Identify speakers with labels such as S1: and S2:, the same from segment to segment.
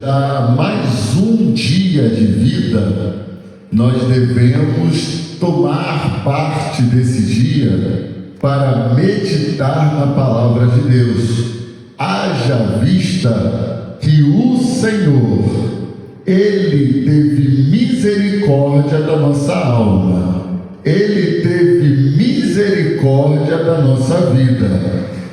S1: a mais um dia de vida, nós devemos tomar parte desse dia para meditar na palavra de Deus. Haja vista que o Senhor, Ele teve misericórdia da nossa alma, Ele teve misericórdia da nossa vida,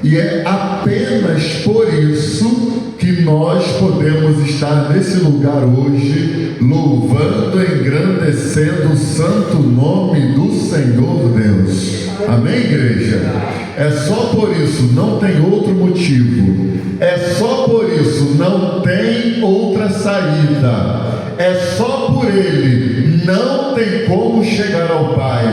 S1: e é apenas por isso que nós podemos estar nesse lugar hoje, louvando e engrandecendo o santo nome do Senhor Deus. Amém, igreja? É só por isso, não tem outro motivo. É só por isso, não tem outra saída. É só por Ele, não tem como chegar ao Pai,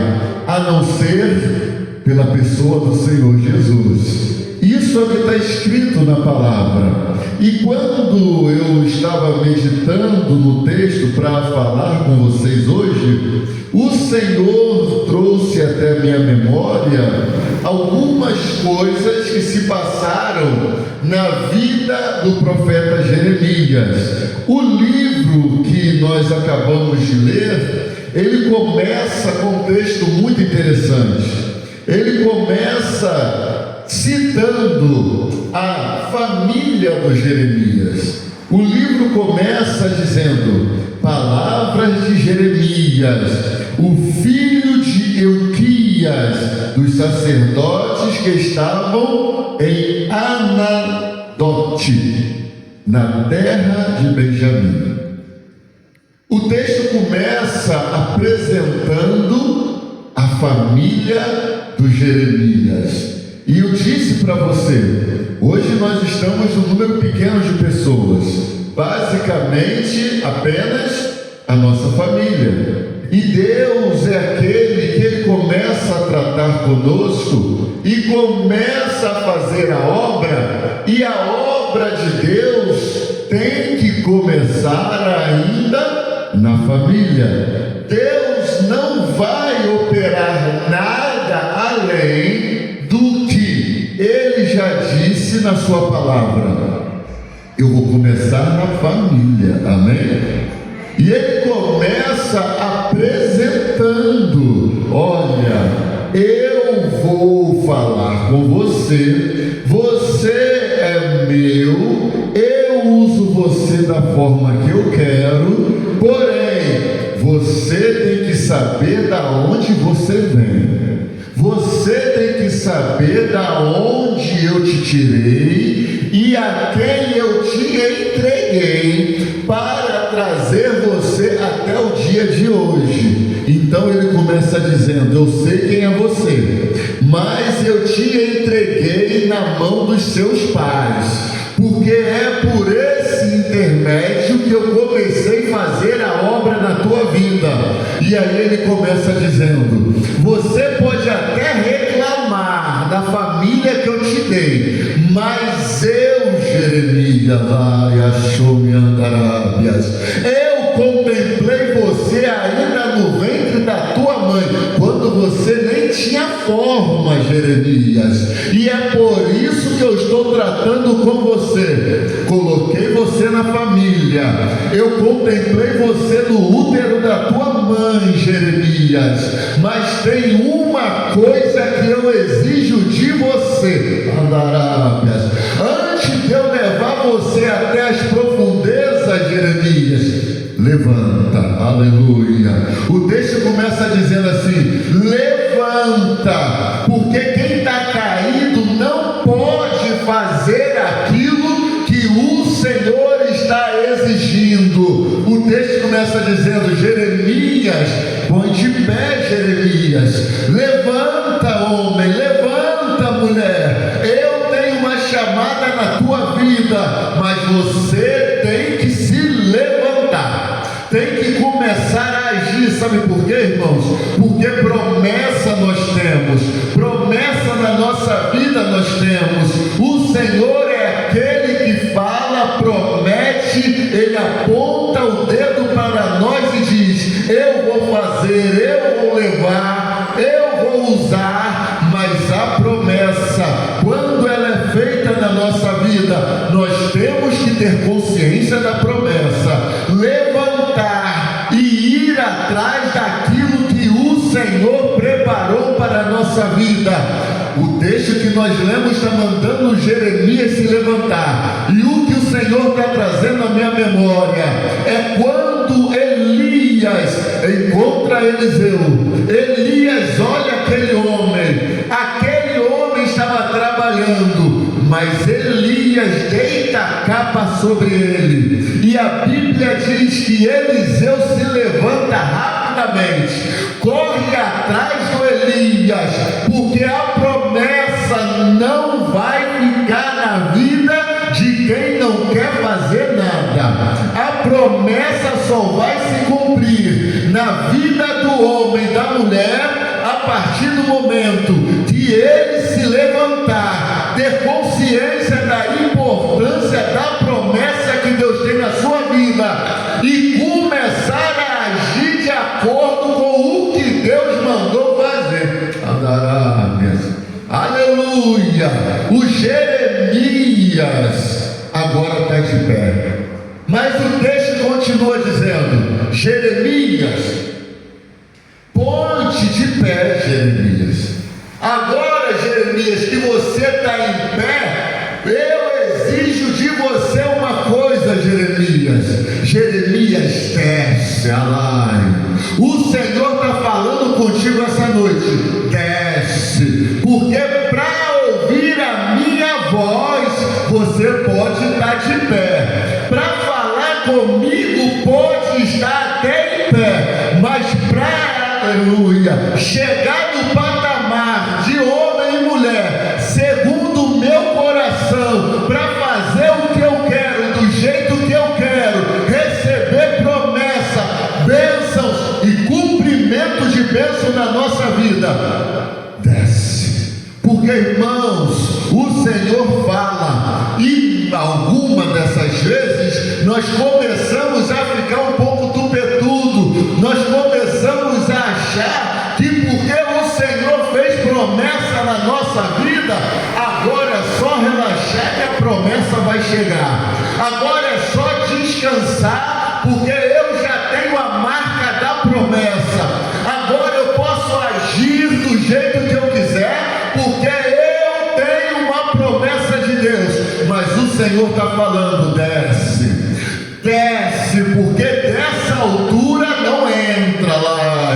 S1: a não ser pela pessoa do Senhor Jesus. Isso é o que está escrito na palavra. E quando eu estava meditando no texto para falar com vocês hoje, o Senhor trouxe até minha memória algumas coisas que se passaram na vida do profeta Jeremias. O livro que nós acabamos de ler, ele começa com um texto muito interessante. Ele começa citando a família do Jeremias. O livro começa dizendo: palavras de Jeremias, o filho de Euquias, dos sacerdotes que estavam em Anadote, na terra de Benjamim. O texto começa apresentando a família do Jeremias. E eu disse para você, hoje nós estamos num número pequeno de pessoas, basicamente apenas a nossa família. E Deus é aquele que Ele começa a tratar conosco e começa a fazer a obra, e a obra de Deus tem que começar ainda na família. Deus não vai operar nada além do que Ele já disse na sua palavra. Eu vou começar na família, amém? E Ele começa apresentando: olha, eu vou falar com você, você é meu, eu uso você da forma que eu quero, porém, você tem que saber da onde você vem. Você tem que saber da onde eu te tirei e a quem eu te entreguei para trazer você até o dia de hoje. Então ele começa dizendo: eu sei quem é você, mas eu te entreguei na mão dos seus pais, porque é por esse intermédio que eu comecei a fazer a obra na tua vida. E aí ele começa dizendo: você pode até reclamar da família que eu te dei, mas eu, Jeremias, eu contemplei você ainda no ventre da tua mãe, quando você nem tinha forma, Jeremias, e é por isso que eu estou tratando com você. Coloquei você na família, eu contemplei você no útero da tua mãe, Jeremias, mas tem uma coisa que eu exijo de você, antes de eu levar você até as profundezas, Jeremias, levanta, aleluia. O texto começa dizendo assim: levanta, porque quem está caído não pode fazer aquilo que o Senhor está exigindo. O texto começa dizendo: Jeremias, põe de pé, Jeremias, levanta, homem, levanta, mulher, eu tenho uma chamada na tua vida, mas você tem que se levantar, tem que começar a agir. Sabe por quê, irmãos? Porque promessa nós temos, promessa na nossa vida nós temos. O Senhor é aquele que fala, promete, Ele aponta o dedo para nós e diz: eu vou fazer, eu vou levar, eu vou usar. Mas a promessa, quando ela é feita na nossa vida, nós temos que ter consciência da promessa. nós lemos está mandando Jeremias se levantar. E o que o Senhor está trazendo à minha memória é quando Elias encontra Eliseu. Elias olha aquele homem estava trabalhando, mas Elias deita a capa sobre ele, e a Bíblia diz que Eliseu se levanta rapidamente, corre atrás do Elias, porque a promessa não vai ficar na vida de quem não quer fazer nada. A promessa só vai se cumprir na vida do homem e da mulher a partir do momento que ele se levantar, ter consciência da importância da promessa que Deus tem na sua vida e começar a agir de acordo com o que Deus mandou fazer. Aleluia! O Jeremias agora está de pé, mas o texto continua dizendo: Jeremias, ponte de pé, Jeremias. Agora, Jeremias, que você está em pé, eu exijo de você uma coisa, Jeremias. Jeremias, desce, alai. O Senhor está falando contigo essa noite. Desce, porque para ouvir a minha voz, você pode estar de pé. Para falar comigo, pode estar até em pé. Mas para, aleluia, chegar no patamar de homem e mulher, segundo o meu coração, para fazer o que eu quero, do jeito que eu quero, receber promessa, bênçãos e cumprimento de bênção na nossa vida, desce. Porque, irmãos, o Senhor fala, e alguma dessas vezes nós começamos a ficar um pouco tupetudo, nós começamos a achar que porque o Senhor fez promessa na nossa vida, agora é só relaxar que a promessa vai chegar, agora é só descansar, porque eu já tenho a marca da promessa, agora eu posso agir do jeito que eu quiser, porque eu tenho uma promessa de Deus. Mas o Senhor está falando: desce, desce, porque dessa altura não entra lá,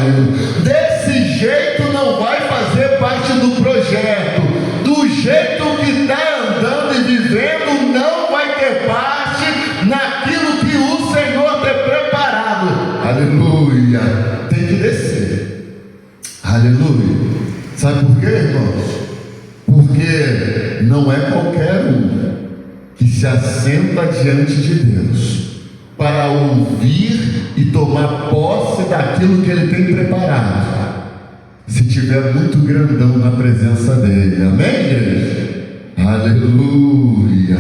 S1: desse jeito não vai fazer parte do projeto, do jeito que está andando e vivendo não vai ter parte naquilo que o Senhor tem preparado. Aleluia. Tem que descer. Aleluia. Sabe por quê, irmãos? Porque não é qualquer um que se assenta diante de Deus para ouvir e tomar posse daquilo que Ele tem preparado, se tiver muito grandão na presença dEle. Amém, igreja? Aleluia.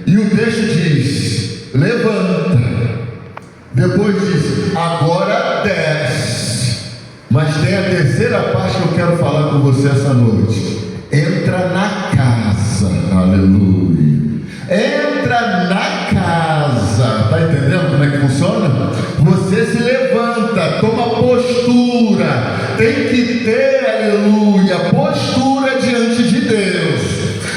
S1: E o texto diz: levanta. Depois diz: agora desce. Mas tem a terceira parte que eu quero falar com você essa noite. Entra na casa. Aleluia. Entra na casa. Está entendendo como é que funciona? Você se levanta, toma postura. Tem que ter, aleluia, postura diante de Deus.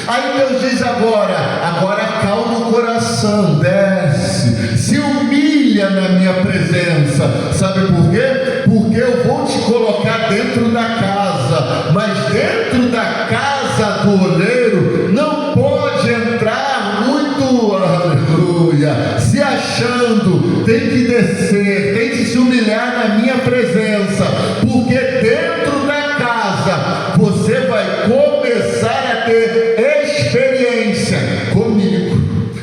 S1: Aí Deus diz agora acalma o coração, desce, se humilha na minha presença. Sabe por quê? Porque eu vou te colocar dentro da casa, mas dentro da casa do oleiro não pode entrar muito, aleluia, se achando. Tem que descer, tem que se humilhar na minha presença, porque dentro da casa você vai começar a ter experiência comigo.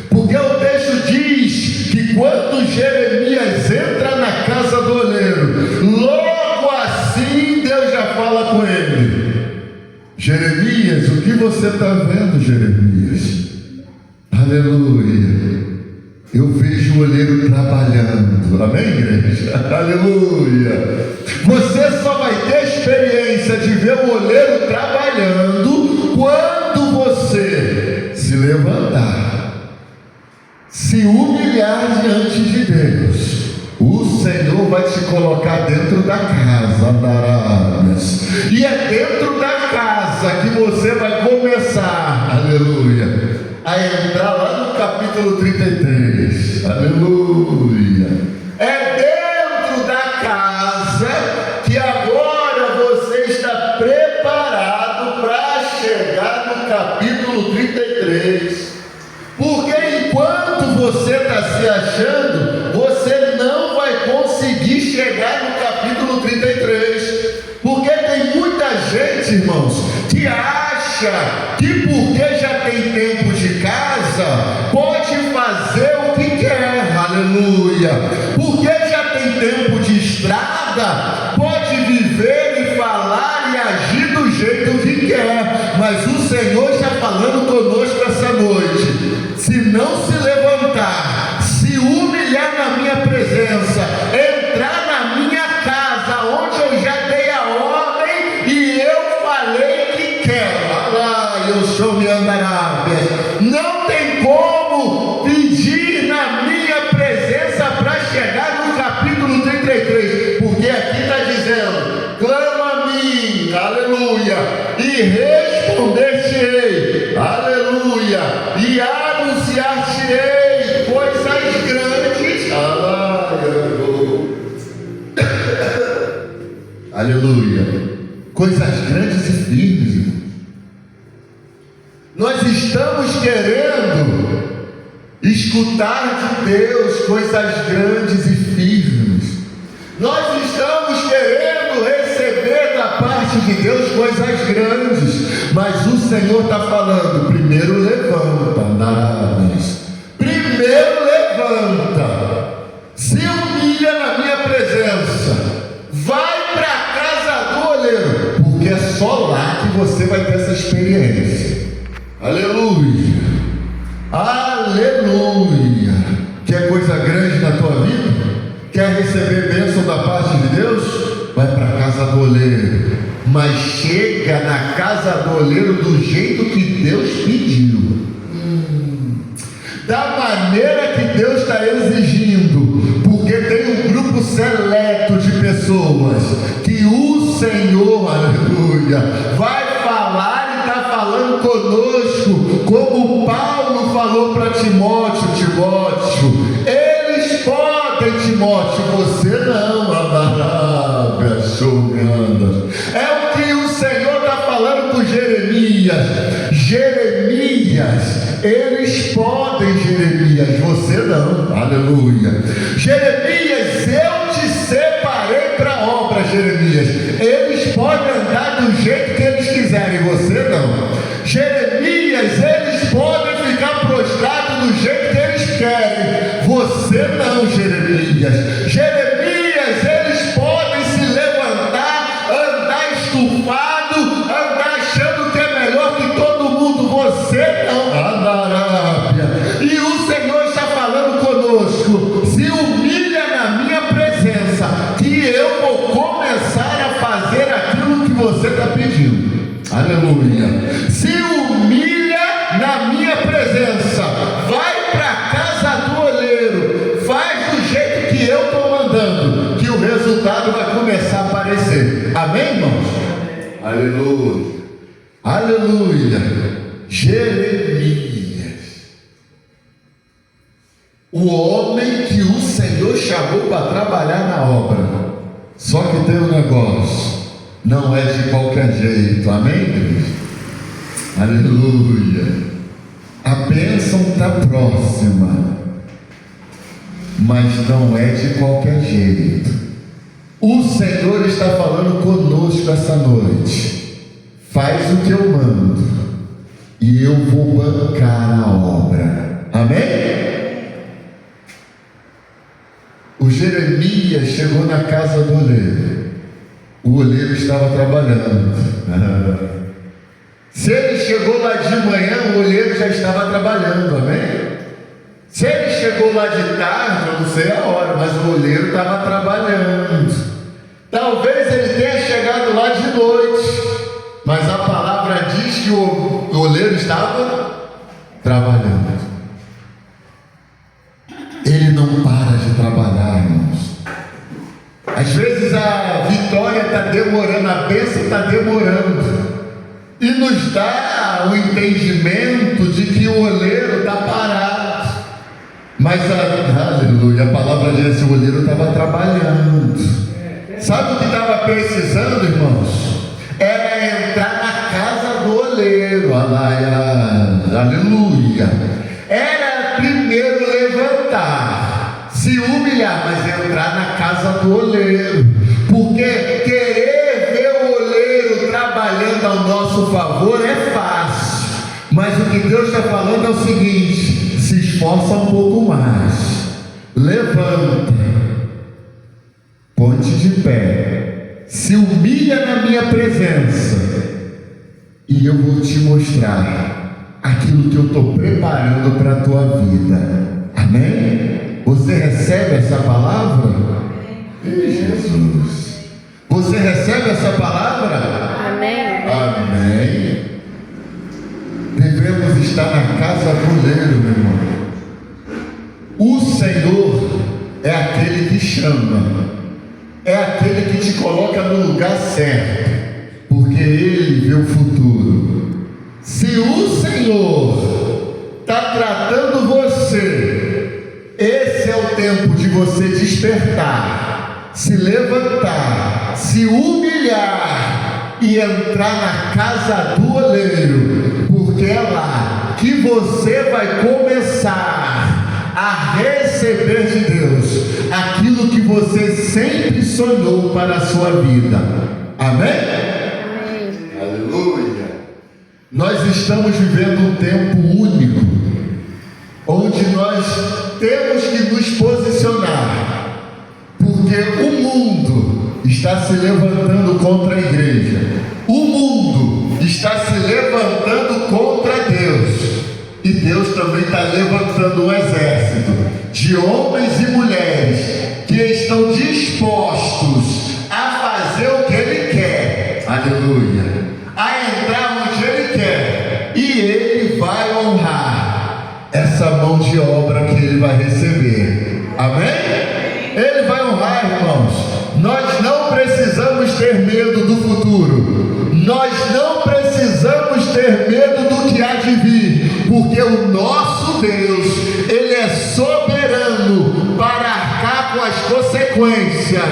S1: Porque o texto diz que quando Jeremias entra na casa do oleiro, logo assim Deus já fala com ele: Jeremias, o que você está vendo, Jeremias? Aleluia. Eu vejo o oleiro trabalhando. Amém, igreja? Aleluia. Você só vai ter experiência de ver o oleiro trabalhando quando você se levantar, se humilhar diante de Deus. O Senhor vai te colocar dentro da casa, Andarabes. E é dentro da casa casa que você vai começar, aleluia, a entrar lá no capítulo 33, aleluia. É dentro da casa que agora você está preparado para chegar no capítulo 33. Porque enquanto você está se achando, você não vai conseguir chegar no capítulo 33. Porque tem muita gente, irmãos, que acha que porque já tem tempo de casa, pode fazer o que quer, aleluia. Porque já tem tempo de estrada, pode viver e falar e agir do jeito que quer. Mas o Senhor está falando conosco essa noite. Se não se levantar, se humilhar na minha presença, entrar na minha casa, onde eu já dei a ordem e eu falei que quero, eu sou minha Arábia, não tem como pedir na minha presença para chegar no capítulo 33, porque aqui está dizendo: clama a mim, aleluia, e responder-te-ei, aleluia, e anunciar-te-ei coisas grandes, aleluia, coisas grandes e firmes, irmão. Nós estamos querendo escutar de Deus coisas grandes e firmes. Nós estamos querendo receber da parte de Deus coisas grandes. Mas o Senhor está falando: primeiro levanta, primeiro levanta, se humilha na minha presença, vai para a casa do oleiro, porque é só lá que você vai ter essa experiência. Aleluia, aleluia. Quer coisa grande na tua vida? Quer receber bênção da parte de Deus? Vai para a casa do oleiro, mas chega na casa do oleiro do jeito que Deus pediu, da maneira que Deus está exigindo, porque tem um grupo seleto de pessoas que o Senhor, aleluia, vai falar e está falando conosco, como Paulo falou para Timóteo: eles podem, Timóteo, você não, é o que o Senhor está falando com Jeremias: eles podem, Jeremias, você não, aleluia. Jeremias, eu te separei para a obra, Jeremias, eles podem andar do jeito que eles quiserem, você não. Jeremias, eles podem ficar prostrados do jeito que eles querem, você não, Jeremias. Jeremias, eles podem se levantar, andar estufado, andar achando que é melhor que todo mundo, você não. E o Senhor está falando conosco: se humilha na minha presença, que eu vou começar a fazer aquilo que você está pedindo, aleluia. Se humilha na minha presença, vai para a casa do oleiro, faz do jeito que eu estou mandando, que o resultado vai começar a aparecer. Amém, irmãos? Aleluia, aleluia. Jeremias, o homem que o Senhor chamou para trabalhar na obra. Só que tem um negócio: não é de qualquer jeito, amém? Aleluia. A bênção está próxima, mas não é de qualquer jeito. O Senhor está falando conosco essa noite: faz o que eu mando e eu vou bancar a obra, amém? O Jeremias chegou na casa do oleiro, o oleiro estava trabalhando. Se ele chegou lá de manhã, o oleiro já estava trabalhando, amém? Se ele chegou lá de tarde, eu não sei a hora, mas o oleiro estava trabalhando. Talvez ele tenha chegado lá de noite, mas a palavra diz que o oleiro estava trabalhando. Ele não para de trabalhar, irmãos. Às vezes a vitória está demorando, a bênção está demorando, e nos dá o entendimento de que o oleiro está parado. Mas, aleluia, a palavra diz que o oleiro estava trabalhando. Sabe o que estava precisando, irmãos? Era entrar na casa do oleiro. Aleluia. Era primeiro levantar, se humilhar, mas entrar na casa do oleiro. Porque querer ver o oleiro trabalhando ao nosso favor é fácil. Mas o que Deus está falando é o seguinte: se esforça um pouco mais, levanta, ponte de pé, se humilha na minha presença, e eu vou te mostrar aquilo que eu estou preparando para a tua vida. Amém? Você recebe essa palavra? Ei, Jesus! Você recebe essa palavra?
S2: Amém.
S1: Amém. Devemos estar na casa do oleiro, meu irmão. O Senhor é aquele que chama, é aquele que te coloca no lugar certo, porque Ele vê o futuro. Se o Senhor está tratando você, esse é o tempo de você despertar, se levantar, se humilhar e entrar na casa do oleiro, porque é lá que você vai começar a receber de Deus aquilo que você sempre sonhou para a sua vida. Amém?
S2: Amém.
S1: Aleluia. Nós estamos vivendo um tempo único, onde nós temos que nos posicionar, porque o mundo está se levantando contra a igreja, o mundo está se levantando contra Deus, e Deus também está levantando um exército de homens e mulheres que estão dispostos a fazer o que Ele quer, aleluia, a entrar onde Ele quer, e Ele vai honrar essa mão de obra que Ele vai receber. Amém? Ele vai honrar, irmãos. Nós não precisamos ter medo do futuro, nós não precisamos ter medo do que há de vir, porque o nosso Deus, Ele é soberano para arcar com as consequências,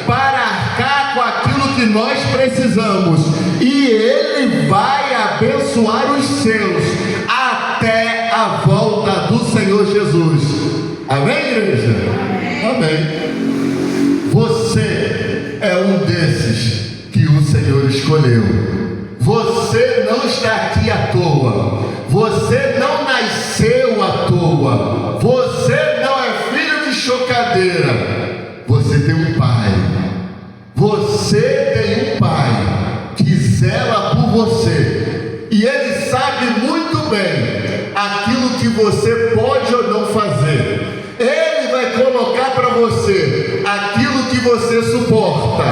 S1: para arcar com aquilo que nós precisamos, e Ele vai abençoar os seus até a volta do Senhor Jesus. Amém, igreja? Amém. Você é um desses que o Senhor escolheu. Você não está aqui à toa. Você não nasceu à toa. Você não é filho de chocadeira. Você tem um pai. Você tem um pai que zela por você. E Ele sabe muito bem aquilo que você pode ou não fazer. Ele vai colocar para você aquilo que você suporta,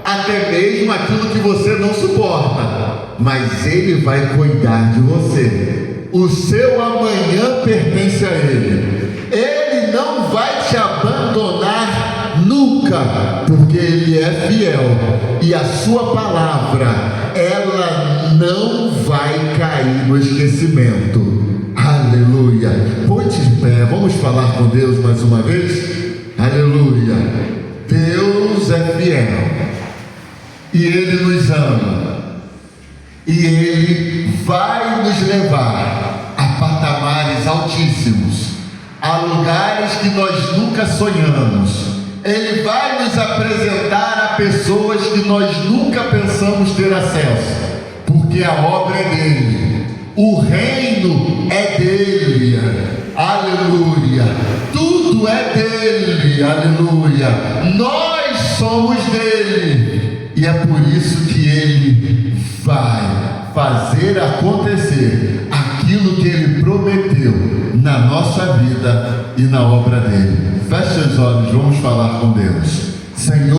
S1: até mesmo aquilo que você não suporta, mas Ele vai cuidar de você. O seu amanhã pertence a Ele. Ele não vai te abandonar nunca, porque Ele é fiel, e a sua palavra, ela não vai cair no esquecimento. Aleluia. Ponte de pé, vamos falar com Deus mais uma vez? Aleluia. Deus é fiel, e Ele nos ama, e Ele vai nos levar a patamares altíssimos, a lugares que nós nunca sonhamos. Ele vai nos apresentar a pessoas que nós nunca pensamos ter acesso, porque a obra é dele. O reino é dele, aleluia, tudo é dele, aleluia, nós somos dele, e é por isso que Ele vai fazer acontecer aquilo que Ele prometeu na nossa vida e na obra dele. Feche os olhos, vamos falar com Deus. Senhor,